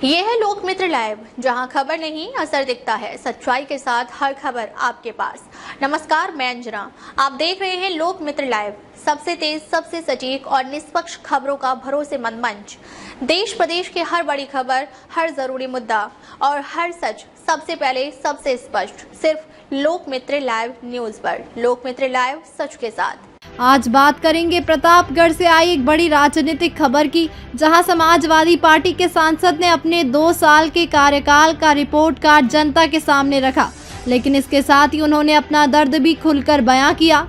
ये है लोकमित्र लाइव, जहां खबर नहीं असर दिखता है। सच्चाई के साथ हर खबर आपके पास। नमस्कार, मैं अंजना, आप देख रहे हैं लोकमित्र लाइव, सबसे तेज, सबसे सटीक और निष्पक्ष खबरों का भरोसेमंद मंच। देश प्रदेश की हर बड़ी खबर, हर जरूरी मुद्दा और हर सच सबसे पहले, सबसे स्पष्ट, सिर्फ लोकमित्र लाइव न्यूज पर। लोकमित्र लाइव, सच के साथ। आज बात करेंगे प्रतापगढ़ से आई एक बड़ी राजनीतिक खबर की, जहां समाजवादी पार्टी के सांसद ने अपने 2 साल के कार्यकाल का रिपोर्ट कार्ड जनता के सामने रखा, लेकिन इसके साथ ही उन्होंने अपना दर्द भी खुलकर बयां किया।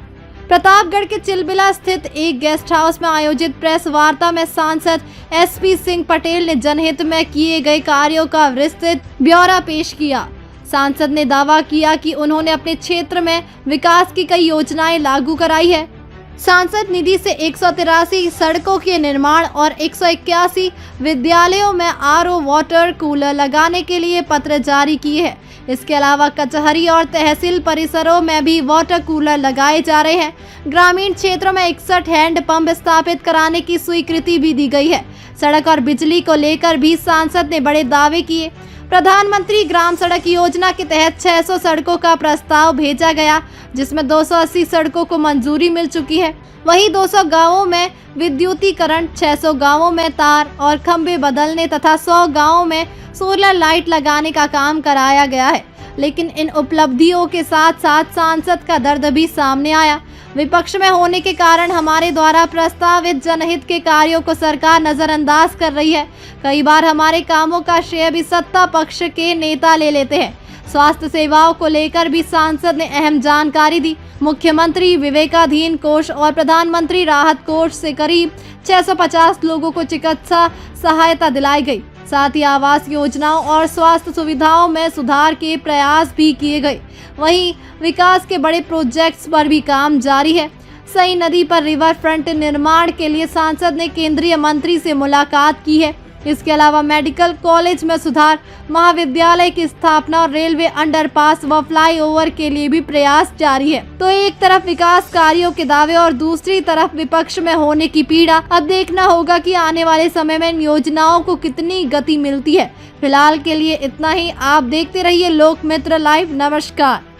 प्रतापगढ़ के चिलबिला स्थित एक गेस्ट हाउस में आयोजित प्रेस वार्ता में सांसद SP सिंह पटेल ने जनहित में किए गए कार्यों का विस्तृत ब्यौरा पेश किया। सांसद ने दावा किया कि उन्होंने अपने क्षेत्र में विकास की कई योजनाएं लागू कराई है। सांसद निधि से 183 सड़कों के निर्माण और 181 विद्यालयों में RO वाटर कूलर लगाने के लिए पत्र जारी किए हैं। इसके अलावा कचहरी और तहसील परिसरों में भी वाटर कूलर लगाए जा रहे हैं। ग्रामीण क्षेत्रों में 61 हैंड पंप स्थापित कराने की स्वीकृति भी दी गई है। सड़क और बिजली को लेकर भी सांसद ने बड़े दावे किए। प्रधानमंत्री ग्राम सड़क योजना के तहत 600 सड़कों का प्रस्ताव भेजा गया, जिसमें 280 सड़कों को मंजूरी मिल चुकी है। वहीं 200 गांवों में विद्युतीकरण, 600 गांवों में तार और खंभे बदलने तथा 100 गांवों में सोलर लाइट लगाने का काम कराया गया है। लेकिन इन उपलब्धियों के साथ साथ सांसद का दर्द भी सामने आया। विपक्ष में होने के कारण हमारे द्वारा प्रस्तावित जनहित के कार्यों को सरकार नजरअंदाज कर रही है। कई बार हमारे कामों का श्रेय भी सत्ता पक्ष के नेता ले लेते हैं। स्वास्थ्य सेवाओं को लेकर भी सांसद ने अहम जानकारी दी। मुख्यमंत्री विवेकाधीन कोष और प्रधानमंत्री राहत कोष से करीब 650 लोगों को चिकित्सा सहायता दिलाई गई। साथ ही आवास योजनाओं और स्वास्थ्य सुविधाओं में सुधार के प्रयास भी किए गए। वहीं विकास के बड़े प्रोजेक्ट्स पर भी काम जारी है। सई नदी पर रिवर फ्रंट निर्माण के लिए सांसद ने केंद्रीय मंत्री से मुलाकात की है। इसके अलावा मेडिकल कॉलेज में सुधार, महाविद्यालय की स्थापना और रेलवे अंडरपास व फ्लाईओवर के लिए भी प्रयास जारी है। तो एक तरफ विकास कार्यों के दावे और दूसरी तरफ विपक्ष में होने की पीड़ा। अब देखना होगा कि आने वाले समय में इन योजनाओं को कितनी गति मिलती है। फिलहाल के लिए इतना ही। आप देखते रहिए लोकमित्र लाइव। नमस्कार।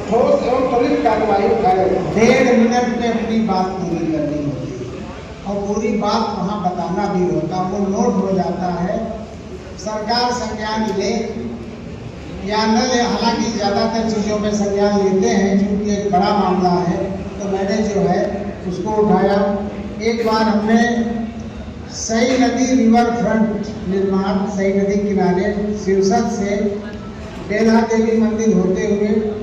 ठोस और त्वरित कार्रवाई उठाए। 1.5 मिनट में अपनी बात पूरी करनी होती है और पूरी बात वहाँ बताना भी होता, वो नोट हो जाता है। सरकार संज्ञान ले या न ले, हालांकि ज़्यादातर चीज़ों में संज्ञान लेते हैं क्योंकि एक बड़ा मामला है, तो मैंने जो है उसको उठाया। एक बार हमने सई नदी रिवर फ्रंट निर्माण, सई नदी किनारे सिरसत से बेला देवी मंदिर होते हुए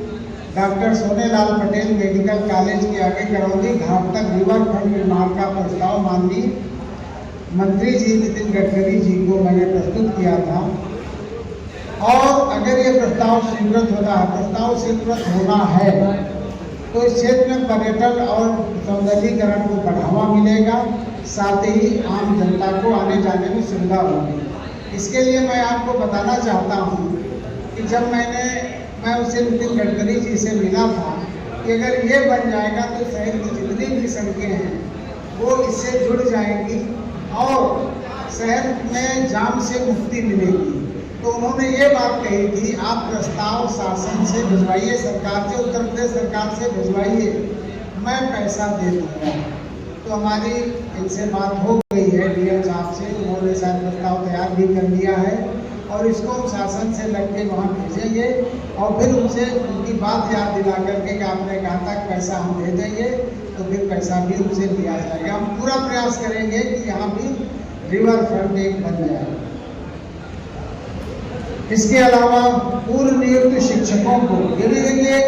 doctor Sonelal Patel medical college के आगे करौली घाट तक रिवर फ्रंट निर्माण का प्रस्ताव माननीय मंत्री जी नितिन गडकरी जी को मैंने प्रस्तुत किया था। और अगर ये प्रस्ताव स्वीकृत होता है, प्रस्ताव स्वीकृत होना है, तो इस क्षेत्र में पर्यटन और सौंदर्यीकरण को बढ़ावा मिलेगा, साथ ही आम जनता को आने जाने में सुविधा होगी। इसके लिए मैं आपको बताना चाहता हूँ कि जब मैं उसे नितिन गडकरी जी से मिला था कि अगर ये बन जाएगा तो शहर की जितनी भी सड़कें हैं वो इससे जुड़ जाएंगी और शहर में जाम से मुक्ति मिलेगी। तो उन्होंने ये बात कही थी, आप प्रस्ताव शासन से भिजवाइए, सरकार से, उत्तर प्रदेश सरकार से भिजवाइए, मैं पैसा दे दूँगा। तो हमारी इनसे बात हो गई है DM साहब से, उन्होंने शायद प्रस्ताव तैयार भी कर लिया है और इसको हम शासन से लग के वहाँ भेजेंगे और फिर उनसे उनकी बात याद दिला करके कि आपने कहा था कि पैसा हम दे देंगे, तो फिर पैसा भी उनसे दिया जाएगा। हम पूरा प्रयास करेंगे कि यहाँ भी रिवर फ्रंट एक बन जाए। इसके अलावा पूर्व नियुक्त शिक्षकों को ये भी देखिए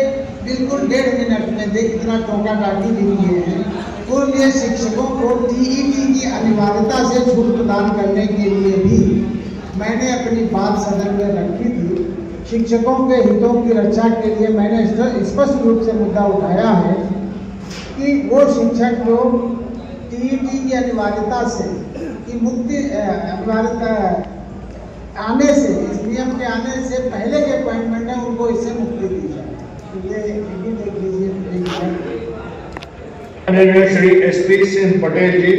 बिल्कुल 1.5 मिनट में देख इतना टोका टाकी भी किए हैं। पूर्व नियुक्त शिक्षकों को TET की अनिवार्यता से छूट प्रदान करने के लिए भी मैंने अपनी बात सदन में रखी थी। शिक्षकों के हितों की रक्षा के लिए मैंने स्पष्ट रूप से मुद्दा उठाया है कि वो शिक्षक लोग TET की अनिवार्यता से की मुक्ति अनिवार्यता आने से, इस नियम के आने से पहले के अपॉइंटमेंट है उनको इससे मुक्ति दी जाए। तो ये देख लीजिए। माननीय श्री SP सिंह पटेल जी,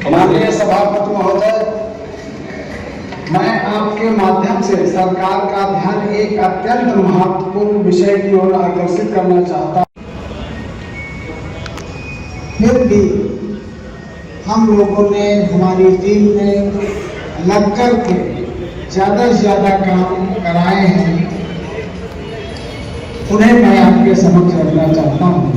माननीय सभापति महोदय, मैं आपके माध्यम से सरकार का ध्यान एक अत्यंत महत्वपूर्ण विषय की ओर आकर्षित करना चाहता हूं। फिर भी हम लोगों ने, हमारी टीम ने लग कर के ज़्यादा से ज़्यादा काम कराए हैं, उन्हें मैं आपके समक्ष रखना चाहता हूँ।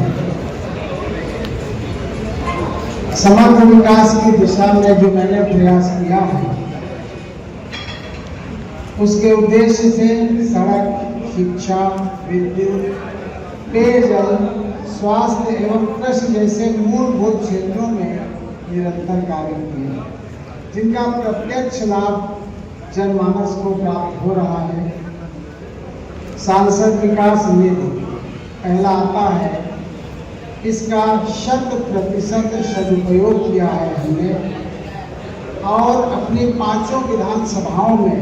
समग्र विकास की दिशा में जो मैंने प्रयास किया है, उसके उद्देश्य से सड़क, शिक्षा, विद्युत, पेयजल, स्वास्थ्य एवं कृषि जैसे मूलभूत क्षेत्रों में निरंतर कार्य किए, जिनका प्रत्यक्ष लाभ जनमानस को प्राप्त हो रहा है। सांसद विकास निधि पहला आता है, इसका 100% सदुपयोग किया है हमने, और अपनी 5 विधानसभाओं में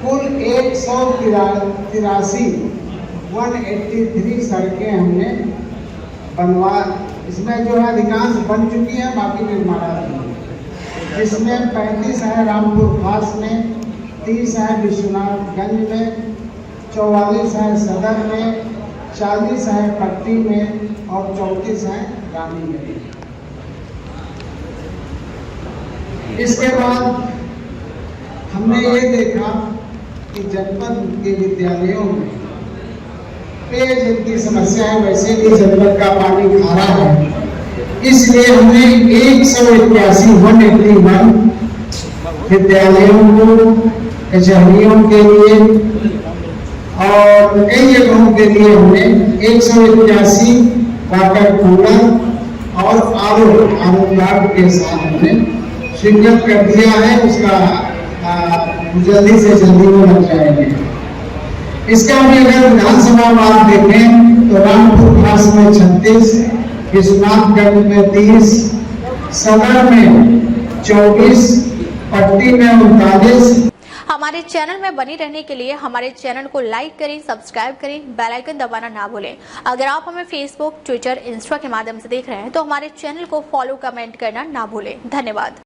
कुल 183 सड़कें हमने बनवा, इसमें जो है अधिकांश बन चुकी है, बाकी निर्माणाधीन है। इसमें 35 है रामपुर खास में, 30 है विश्वनाथगंज में, 44 है सदर में, 40 है पट्टी में और 34 है रानी में। इसके बाद हमने ये देखा कि जनपद के विद्यालयों में पेयजल की समस्या है, वैसे भी जनपद का पानी खारा है, इसलिए हमने 181 विद्यालयों को, कचहरियों के लिए और कई जगहों के लिए हमने 181 वाटर कूलर और आरो प्लांट के साथ हमने स्वीकृत कर दिया है। उसका जल्दी से जल्दी वो लग जाएंगे। इसका भी अगर विधानसभा वार देखें तो रामपुर खास में 36, विश्वनाथगंज में 30, सदर में 24, पट्टी में 39। हमारे चैनल में बनी रहने के लिए हमारे चैनल को लाइक करें, सब्सक्राइब करें, बेल आइकन दबाना ना भूलें। अगर आप हमें फेसबुक, ट्विटर, इंस्टा के माध्यम से देख रहे हैं तो हमारे चैनल को फॉलो, कमेंट करना ना भूलें। धन्यवाद।